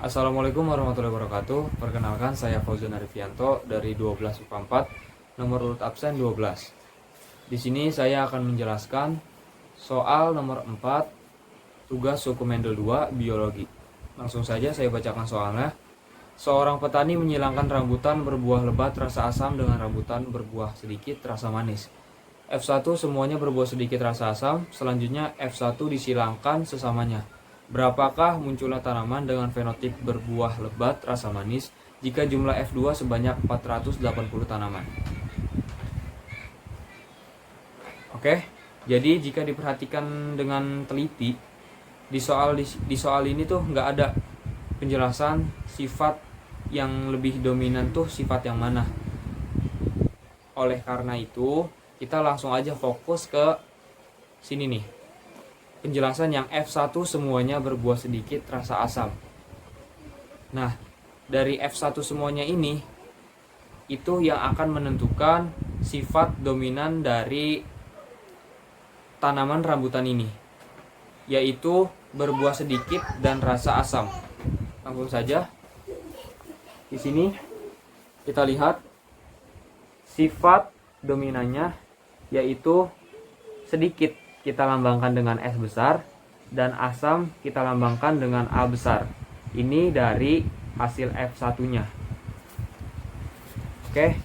Assalamualaikum warahmatullahi wabarakatuh. Perkenalkan, saya Fauzan Arifianto dari 12 IPA 4, nomor urut absen 12. Di sini saya akan menjelaskan soal nomor 4, tugas suku Mendel 2, biologi. Langsung saja saya bacakan soalnya. Seorang petani menyilangkan rambutan berbuah lebat rasa asam dengan rambutan berbuah sedikit rasa manis. F1 semuanya berbuah sedikit rasa asam, selanjutnya F1 disilangkan sesamanya. Berapakah munculnya tanaman dengan fenotip berbuah lebat rasa manis jika jumlah F2 sebanyak 480 tanaman? Oke, jadi jika diperhatikan dengan teliti, di soal ini tuh nggak ada penjelasan sifat yang lebih dominan tuh sifat yang mana. Oleh karena itu, kita langsung aja fokus ke sini nih. Penjelasan yang F1 semuanya berbuah sedikit rasa asam. Nah, dari F1 semuanya ini, itu yang akan menentukan sifat dominan dari tanaman rambutan ini, yaitu berbuah sedikit dan rasa asam. Langsung saja, di sini kita lihat sifat dominannya yaitu sedikit kita lambangkan dengan S besar dan asam kita lambangkan dengan A besar. Ini dari hasil F1-nya. Oke.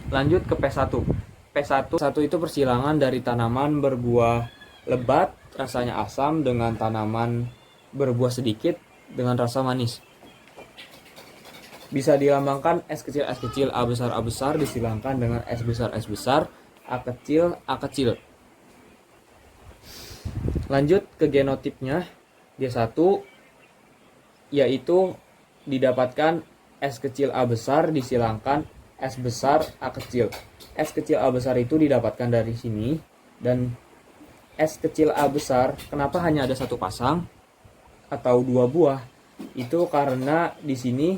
Lanjut ke P1. P1 itu persilangan dari tanaman berbuah lebat rasanya asam dengan tanaman berbuah sedikit dengan rasa manis. Bisa dilambangkan S kecil A besar disilangkan dengan S besar A kecil. Lanjut ke genotipnya, G1 yaitu didapatkan S kecil A besar disilangkan S besar A kecil. S kecil A besar itu didapatkan dari sini, dan S kecil A besar kenapa hanya ada satu pasang atau dua buah? Itu karena di sini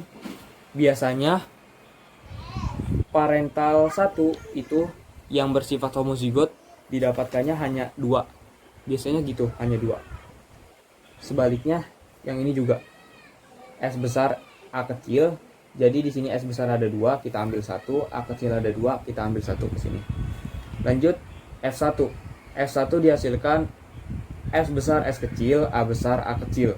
biasanya parental 1 itu yang bersifat homozigot didapatkannya hanya 2. Biasanya gitu, hanya 2. Sebaliknya, yang ini juga S besar A kecil. Jadi di sini S besar ada 2, kita ambil 1, A kecil ada 2, kita ambil 1 ke sini. Lanjut F1. F1 dihasilkan S besar S kecil A besar A kecil.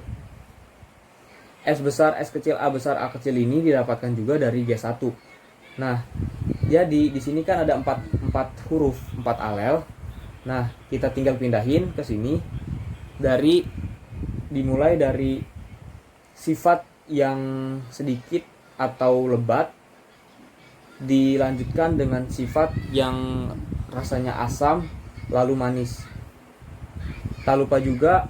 S besar S kecil A besar A kecil ini didapatkan juga dari G1. Nah, jadi di sini kan ada 4 huruf, 4 alel. Nah, kita tinggal pindahin ke sini dimulai dari sifat yang sedikit atau lebat, dilanjutkan dengan sifat yang rasanya asam lalu manis. Tak lupa juga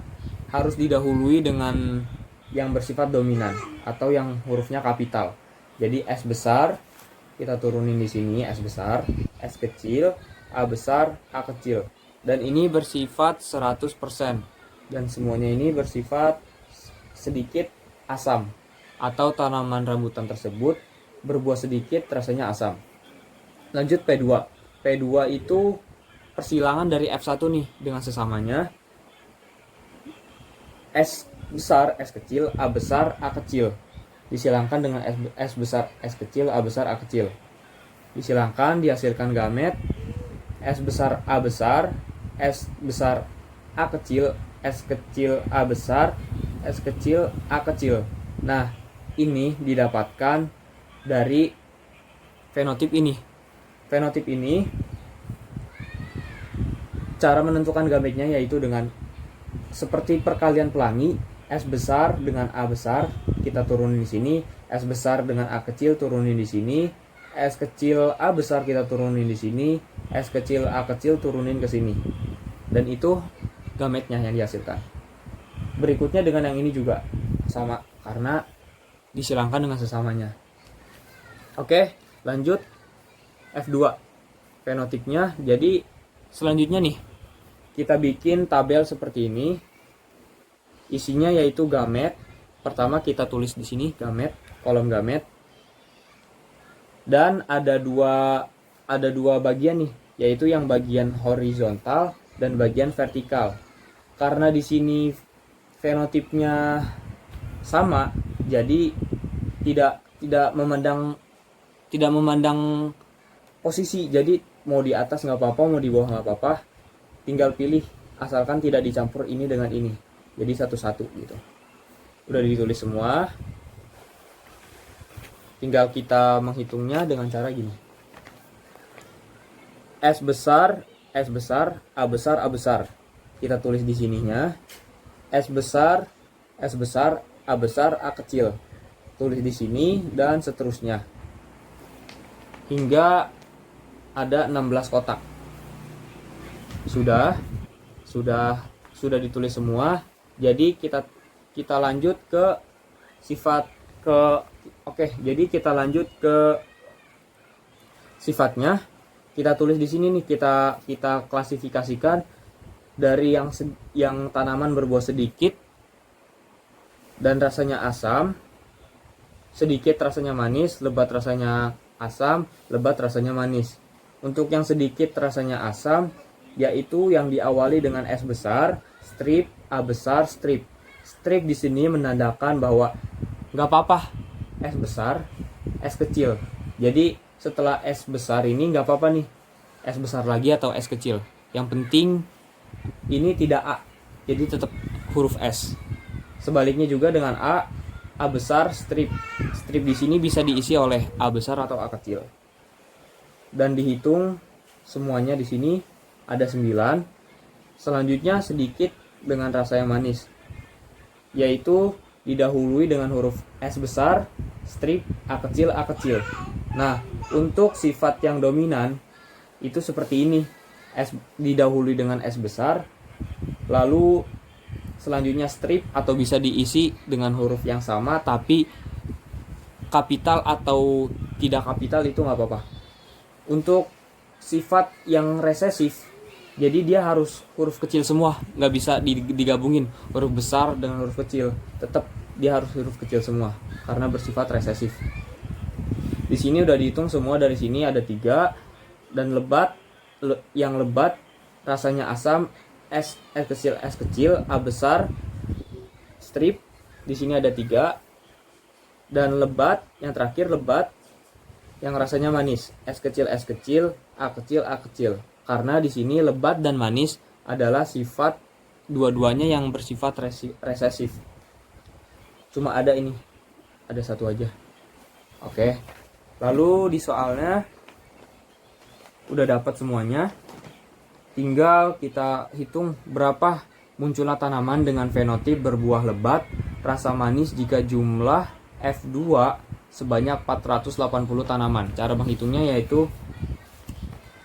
harus didahului dengan yang bersifat dominan atau yang hurufnya kapital. Jadi S besar kita turunin di sini, S besar, S kecil, A besar, A kecil. Dan ini bersifat 100%. Dan semuanya ini bersifat sedikit asam. Atau tanaman rambutan tersebut berbuah sedikit rasanya asam. Lanjut P2. P2 itu persilangan dari F1 nih dengan sesamanya. S besar, S kecil, A besar, A kecil. Disilangkan dengan S besar, S kecil, A besar, A kecil. Disilangkan, dihasilkan gamet S besar A besar, S besar A kecil, S kecil A besar, S kecil A kecil. Nah, ini didapatkan dari fenotip ini. Fenotip ini cara menentukan gametnya yaitu dengan seperti perkalian pelangi, S besar dengan A besar kita turunin di sini, S besar dengan A kecil turunin di sini, S kecil A besar kita turunin di sini, S kecil A kecil turunin ke sini. Dan itu gametnya yang dihasilkan. Berikutnya dengan yang ini juga sama karena disilangkan dengan sesamanya. Oke, lanjut F2. Fenotipnya. Jadi selanjutnya nih kita bikin tabel seperti ini. Isinya yaitu gamet. Pertama kita tulis di sini gamet, kolom gamet. Dan ada dua bagian nih, yaitu yang bagian horizontal dan bagian vertikal. Karena di sini fenotipnya sama. Jadi tidak memandang posisi. Jadi mau di atas nggak apa-apa, mau di bawah nggak apa-apa, tinggal pilih asalkan tidak dicampur ini dengan ini. Jadi satu-satu gitu. Udah ditulis semua, tinggal kita menghitungnya dengan cara gini. S besar, A besar. Kita tulis di sininya. S besar, A kecil. Tulis di sini dan seterusnya. Hingga ada 16 kotak. Sudah ditulis semua. Jadi kita lanjut ke jadi kita lanjut ke sifatnya. Kita tulis di sini nih, kita klasifikasikan dari yang tanaman berbuah sedikit dan rasanya asam, sedikit rasanya manis, lebat rasanya asam, lebat rasanya manis. Untuk yang sedikit rasanya asam, yaitu yang diawali dengan S besar, strip, A besar, strip. Strip di sini menandakan bahwa nggak apa-apa S besar, S kecil. Jadi setelah S besar ini nggak apa-apa nih S besar lagi atau S kecil. Yang penting ini tidak A, jadi tetap huruf S. Sebaliknya juga dengan A besar, strip. Strip di sini bisa diisi oleh A besar atau A kecil. Dan dihitung semuanya di sini ada 9. Selanjutnya sedikit dengan rasa yang manis, yaitu didahului dengan huruf S besar, strip, A kecil. Nah, untuk sifat yang dominan itu seperti ini. S didahului dengan S besar, lalu selanjutnya strip atau bisa diisi dengan huruf yang sama tapi kapital atau tidak kapital itu nggak apa-apa. Untuk sifat yang resesif, jadi dia harus huruf kecil semua, nggak bisa digabungin huruf besar dengan huruf kecil. Tetap dia harus huruf kecil semua karena bersifat resesif. Di sini udah dihitung semua, dari sini ada 3. Dan yang lebat rasanya asam, S kecil, A besar, strip. Di sini ada 3. Dan lebat, yang terakhir lebat yang rasanya manis, S kecil, A kecil. Karena di sini lebat dan manis adalah sifat dua-duanya yang bersifat resesif. Cuma ada ini, ada satu aja. Oke. Lalu di soalnya udah dapat semuanya. Tinggal kita hitung berapa munculnya tanaman dengan fenotip berbuah lebat, rasa manis jika jumlah F2 sebanyak 480 tanaman. Cara menghitungnya yaitu,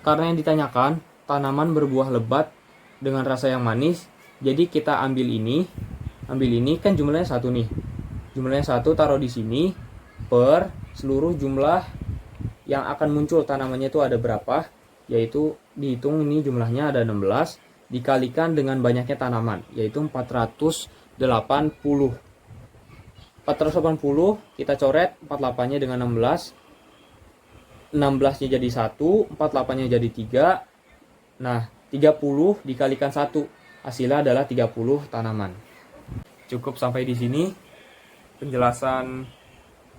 karena yang ditanyakan tanaman berbuah lebat dengan rasa yang manis, jadi kita ambil ini kan jumlahnya 1 nih. Jumlahnya 1 taruh di sini per seluruh jumlah yang akan muncul tanamannya itu ada berapa, yaitu dihitung ini jumlahnya ada 16 dikalikan dengan banyaknya tanaman, yaitu 480. 480 kita coret 48-nya dengan 16-nya jadi 1, 48-nya jadi 3. Nah, 30 dikalikan 1 hasilnya adalah 30 tanaman. Cukup sampai di sini penjelasan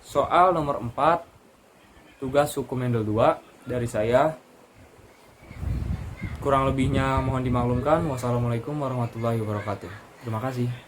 soal nomor 4 tugas hukum Mendel 2 dari saya. Kurang lebihnya mohon dimaklumkan. Wassalamualaikum warahmatullahi wabarakatuh. Terima kasih.